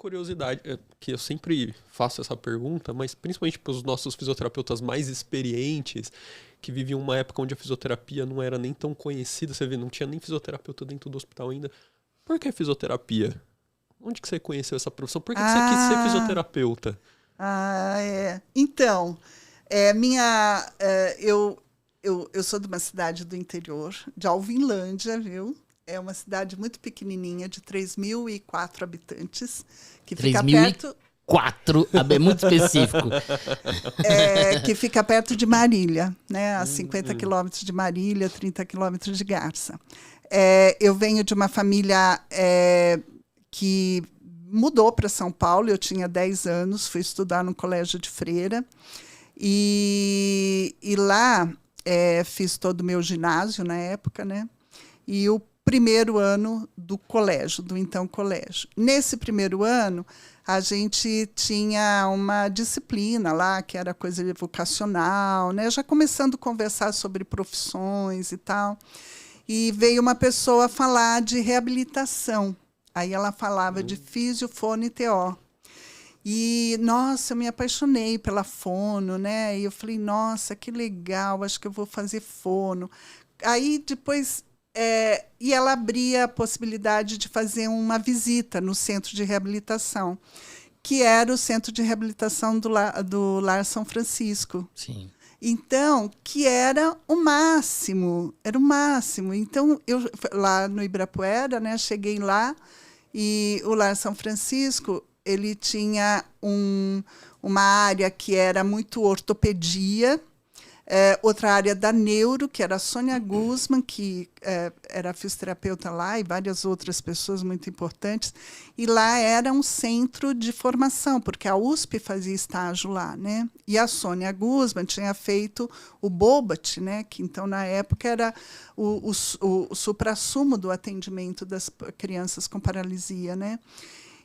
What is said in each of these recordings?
curiosidade, que eu sempre faço essa pergunta, mas principalmente para os nossos fisioterapeutas mais experientes, que viviam uma época onde a fisioterapia não era nem tão conhecida, você vê, não tinha nem fisioterapeuta dentro do hospital ainda. Por que fisioterapia? Onde que você conheceu essa profissão? Por que você quis ser fisioterapeuta? Então, eu sou de uma cidade do interior, de Alvinlândia, viu? É uma cidade muito pequenininha, de 3.004 habitantes, que fica perto... 4, é muito específico. Que fica perto de Marília, né? A 50 quilômetros de Marília, 30 quilômetros de Garça. Eu venho de uma família que mudou para São Paulo, eu tinha 10 anos, fui estudar no colégio de freira, e lá fiz todo o meu ginásio na época, né? E o primeiro ano do colégio, do então colégio. Nesse primeiro ano, a gente tinha uma disciplina lá, que era coisa vocacional, né? Já começando a conversar sobre profissões e tal. E veio uma pessoa falar de reabilitação. Aí ela falava de físio, fono e TO. E, nossa, eu me apaixonei pela fono, né? E eu falei, nossa, que legal, acho que eu vou fazer fono. Aí, depois... e ela abria a possibilidade de fazer uma visita no centro de reabilitação, que era o centro de reabilitação do Lar São Francisco. Sim. Então, que era o máximo. Então, eu lá no Ibirapuera, né, cheguei lá, e o Lar São Francisco, ele tinha uma área que era muito ortopedia, outra área da neuro, que era a Sônia Guzman, que era fisioterapeuta lá, e várias outras pessoas muito importantes. E lá era um centro de formação, porque a USP fazia estágio lá, né? E a Sônia Guzman tinha feito o Bobat, né? Que então, na época, era o suprassumo do atendimento das crianças com paralisia, né?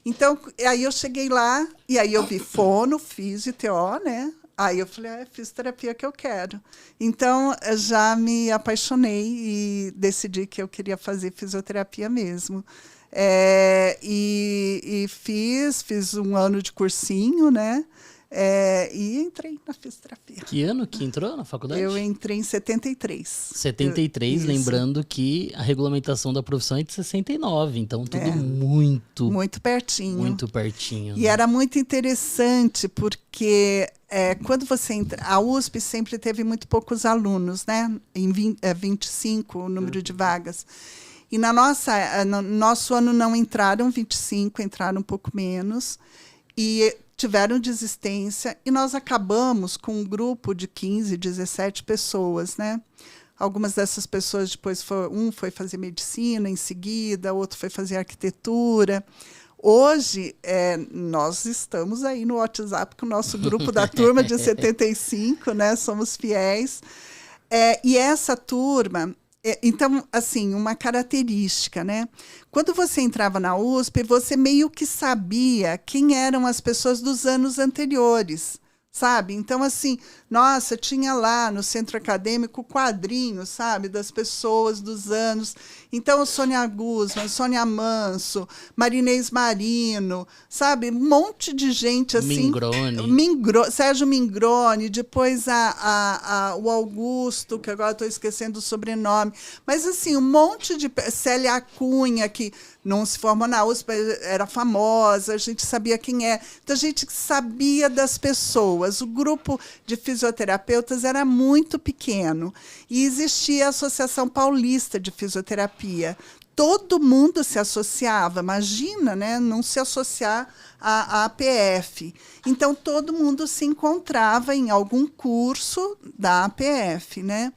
Então, aí eu cheguei lá, e aí eu vi fono, físio, TO, né? Aí eu falei, é fisioterapia que eu quero. Então, já me apaixonei e decidi que eu queria fazer fisioterapia mesmo. E fiz um ano de cursinho, né? E entrei na fisioterapia. Que ano que entrou na faculdade? Eu entrei em 73. 73, lembrando que a regulamentação da profissão é de 69, então tudo muito pertinho. Muito pertinho. E né? era muito interessante, porque quando você entra... A USP sempre teve muito poucos alunos, né? Em 25 o número de vagas. E no nosso ano não entraram 25, entraram um pouco menos. E tiveram desistência, e nós acabamos com um grupo de 15, 17 pessoas, né? Algumas dessas pessoas depois um foi fazer medicina em seguida, outro foi fazer arquitetura. Hoje, nós estamos aí no WhatsApp com o nosso grupo da turma de 75, né? Somos fiéis. E essa turma... Então, assim, uma característica, né? Quando você entrava na USP, você meio que sabia quem eram as pessoas dos anos anteriores, sabe? Então, assim, nossa, tinha lá no centro acadêmico quadrinhos, sabe? Das pessoas dos anos. Então, Sônia Guzman, Sônia Manso, Marinês Marino, sabe? Um monte de gente assim. Sérgio Mingrone, depois o Augusto, que agora estou esquecendo o sobrenome. Mas, assim, um monte de... Célia Cunha, que não se formou na USP, era famosa, a gente sabia quem é. Então, a gente sabia das pessoas. O grupo de fisioterapeutas era muito pequeno. E existia a Associação Paulista de Fisioterapia. Todo mundo se associava, imagina, né? Não se associar à APF. Então, todo mundo se encontrava em algum curso da APF, né?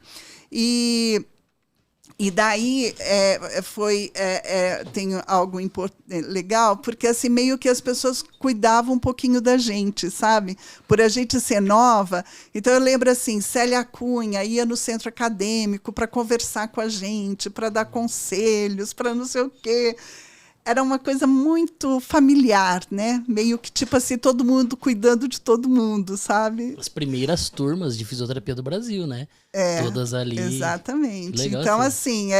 E daí tem algo legal, porque assim, meio que as pessoas cuidavam um pouquinho da gente, sabe? Por a gente ser nova. Então, eu lembro assim, Célia Cunha ia no centro acadêmico para conversar com a gente, para dar conselhos, para não sei o quê. era uma coisa muito familiar, né? Meio que tipo assim, todo mundo cuidando de todo mundo, sabe? As primeiras turmas de fisioterapia do Brasil, né? Todas ali. Exatamente. Legal, então, assim,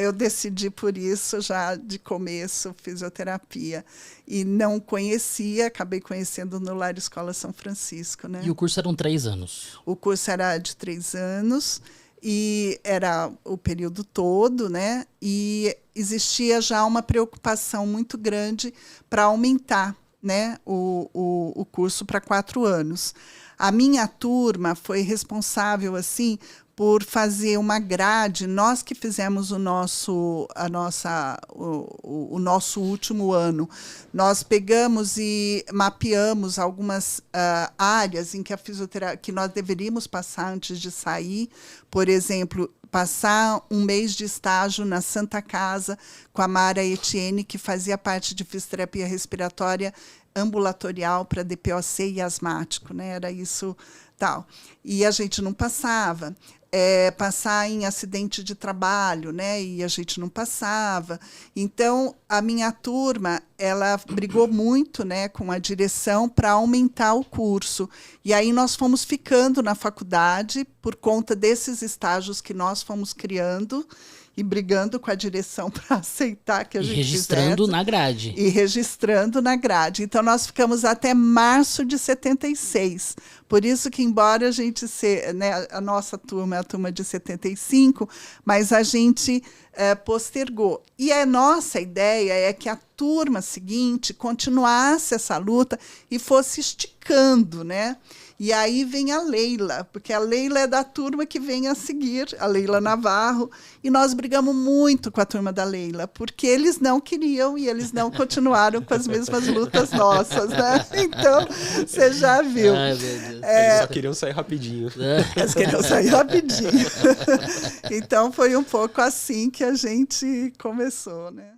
eu decidi por isso já de começo fisioterapia. E não conhecia, acabei conhecendo no Lar Escola São Francisco, né? E o curso eram 3 anos? O curso era de 3 anos e era o período todo, né? E existia já uma preocupação muito grande para aumentar, né, o curso para 4 anos. A minha turma foi responsável assim por fazer uma grade. Nós que fizemos o nosso último ano, nós pegamos e mapeamos algumas áreas em que a fisioterapia que nós deveríamos passar antes de sair. Por exemplo, passar um mês de estágio na Santa Casa com a Mara Etienne, que fazia parte de fisioterapia respiratória ambulatorial para DPOC e asmático, né? Era isso, tal. E a gente não passava. Passar em acidente de trabalho, né? E a gente não passava. Então, a minha turma, ela brigou muito, né, com a direção para aumentar o curso. E aí nós fomos ficando na faculdade por conta desses estágios que nós fomos criando e brigando com a direção para aceitar que a gente registrando fizesse. Na grade. E registrando na grade. Então, nós ficamos até março de 76. Por isso que, embora a gente né, a nossa turma é a turma de 75, mas a gente postergou. E a nossa ideia é que a turma seguinte continuasse essa luta e fosse esticando, né? E aí vem a Leila, porque a Leila é da turma que vem a seguir, a Leila Navarro, e nós brigamos muito com a turma da Leila, porque eles não queriam e eles não continuaram com as mesmas lutas nossas, né? Então, você já viu. Ai, meu Deus. Eles só queriam sair rapidinho. Eles queriam sair rapidinho. Então, foi um pouco assim que a gente começou, né?